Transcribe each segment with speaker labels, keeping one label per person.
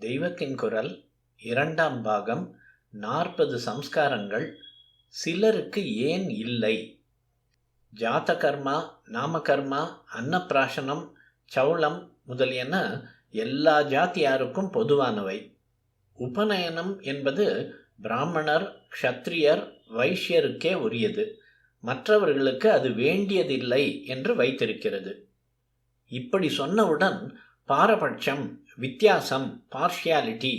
Speaker 1: தெய்வத்தின் குரல் 2ஆம் பாகம் 40 சம்ஸ்காரங்கள் சிலருக்கு ஏன் இல்லை? ஜாதகர்மா, நாமகர்மா, அன்னப்பிராசனம், சௌளம் முதலியன எல்லா ஜாதியாருக்கும் பொதுவானவை. உபநயனம் என்பது பிராமணர், க்ஷத்ரியர், வைஷ்யருக்கே உரியது. மற்றவர்களுக்கு அது வேண்டியதில்லை என்று வைத்திருக்கிறது. இப்படி சொன்னவுடன் பாரபட்சம், வித்தியாசம், பார்ஷியாலிட்டி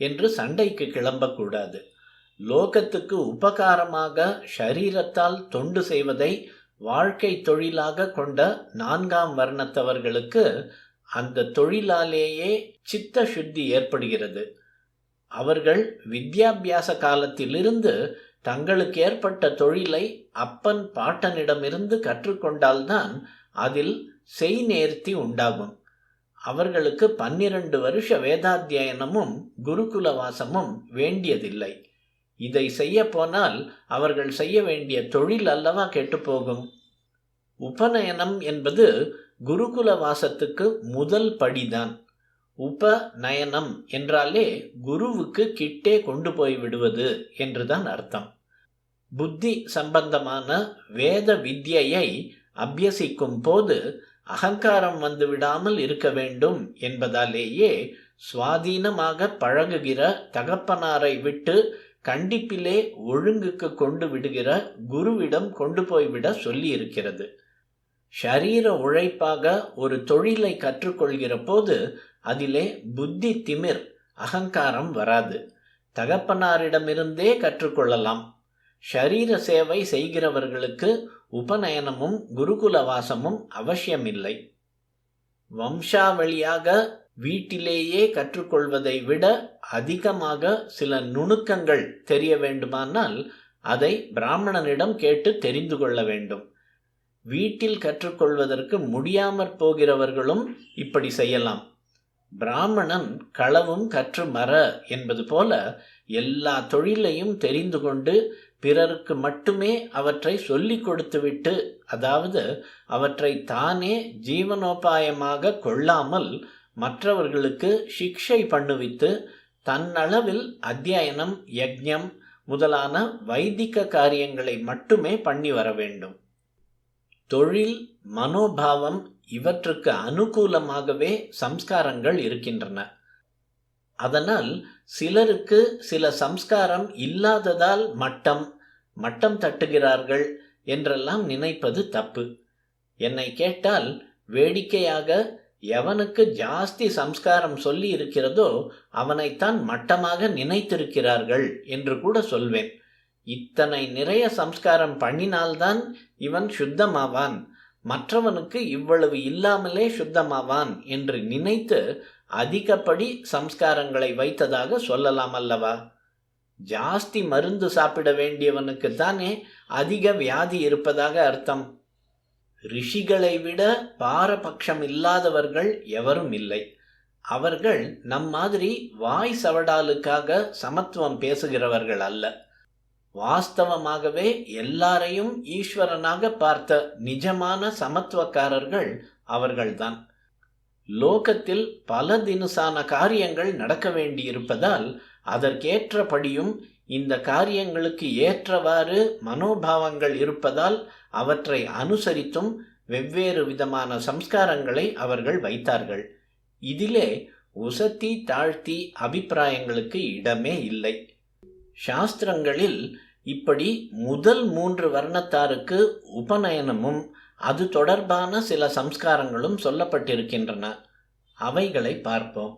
Speaker 1: என்று சண்டைக்கு கிளம்பக்கூடாது. லோகத்துக்கு உபகாரமாக ஷரீரத்தால் தொண்டு செய்வதை வாழ்க்கை தொழிலாக கொண்ட 4ஆம் வர்ணத்தவர்களுக்கு அந்த தொழிலாலேயே சித்த சுத்தி ஏற்படுகிறது. அவர்கள் வித்யாபியாச காலத்திலிருந்து தங்களுக்கு ஏற்பட்ட தொழிலை அப்பன் பாட்டனிடமிருந்து கற்றுக்கொண்டால்தான் அதில் செய்நேர்த்தி உண்டாகும். அவர்களுக்கு 12 வருஷ வேதாத்தியனமும் குருகுலவாசமும் வேண்டியதில்லை. இதை செய்ய போனால் அவர்கள் செய்ய வேண்டிய தொழில் அல்லவா கெட்டுப்போகும். உபநயனம் என்பது குருகுலவாசத்துக்கு முதல் படிதான். உபநயனம் என்றாலே குருவுக்கு கிட்டே கொண்டு போய் விடுவது என்றுதான் அர்த்தம். புத்தி சம்பந்தமான வேத வித்யை அபியசிக்கும் போது அகங்காரம் வந்து விடாமல் இருக்க வேண்டும் என்பதாலேயே சுவாதீனமாக பழகுகிற தகப்பனாரை விட்டு கண்டிப்பிலே ஒழுங்குக்கு கொண்டு விடுகிற குருவிடம் கொண்டு போய்விட சொல்லி இருக்கிறது. ஷரீர உழைப்பாக ஒரு தொழிலை கற்றுக்கொள்கிற போது அதிலே புத்தி திமிர், அகங்காரம் வராது. தகப்பனாரிடமிருந்தே கற்றுக்கொள்ளலாம். ஷரீர சேவை செய்கிறவர்களுக்கு உபநயனமும் குருகுலவாசமும் அவசியமில்லை. வம்சாவளியாக வீட்டிலேயே கற்றுக்கொள்வதை விட அதிகமாக சில நுணுக்கங்கள் தெரிய வேண்டுமானால் அதை பிராமணனிடம் கேட்டு தெரிந்து கொள்ள வேண்டும். வீட்டில் கற்றுக்கொள்வதற்கு முடியாமற் போகிறவர்களும் இப்படி செய்யலாம். பிராமணன் களவும் கற்று மற என்பது போல எல்லா தொழிலையும் தெரிந்து கொண்டு பிறருக்கு மட்டுமே அவற்றை சொல்லிக் கொடுத்துவிட்டு, அதாவது அவற்றை தானே ஜீவனோபாயமாக கொள்ளாமல் மற்றவர்களுக்கு சிக்ஷை பண்ணுவித்து தன்னளவில் அத்தியனம், யஜ்ஞம் முதலான வைதிக காரியங்களை மட்டுமே பண்ணி வர வேண்டும். தொழில், மனோபாவம் இவற்றுக்கு அனுகூலமாகவே சம்ஸ்காரங்கள் இருக்கின்றன. அதனால் சிலருக்கு சில சம்ஸ்காரம் இல்லாததால் மட்டம் தட்டுகிறார்கள் என்றெல்லாம் நினைப்பது தப்பு. என்னை கேட்டால் வேடிக்கையாக எவனுக்கு ஜாஸ்தி சம்ஸ்காரம் சொல்லி இருக்கிறதோ அவனைத்தான் மட்டமாக நினைத்திருக்கிறார்கள் என்று கூட சொல்வேன். இத்தனை நிறைய சம்ஸ்காரம் பண்ணினால்தான் இவன் சுத்தமாவான், மற்றவனுக்கு இவ்வளவு இல்லாமலே சுத்தமாவான் என்று நினைத்து அதிகப்படி சம்ஸ்காரங்களை வைத்ததாக சொல்லலாம் அல்லவா? ஜாஸ்தி மருந்து சாப்பிட வேண்டியவனுக்குத்தானே அதிக வியாதி இருப்பதாக அர்த்தம். ரிஷிகளை விட பாரபட்சம் இல்லாதவர்கள் எவரும் இல்லை. அவர்கள் நம் மாதிரி வாய் சவடாலுக்காக சமத்துவம் பேசுகிறவர்கள் அல்ல. வாஸ்தவமாகவே எல்லாரையும் ஈஸ்வரனாக பார்த்த நிஜமான சமத்துவக்காரர்கள் அவர்கள்தான். லோகத்தில் பல தினுசான காரியங்கள் நடக்க வேண்டியிருப்பதால் அதற்கேற்றபடியும் இந்த காரியங்களுக்கு ஏற்றவாறு மனோபாவங்கள் இருப்பதால் அவற்றை அனுசரித்தும் வெவ்வேறு விதமான சம்ஸ்காரங்களை அவர்கள் வைத்தார்கள். இதிலே உசத்தி தாழ்த்தி அபிப்பிராயங்களுக்கு இடமே இல்லை. சாஸ்திரங்களில் இப்படி முதல் 3 வர்ணத்தாருக்கு உபநயனமும் அது தொடர்பான சில சம்ஸ்காரங்களும் சொல்லப்பட்டிருக்கின்றன. அவைகளை பார்ப்போம்.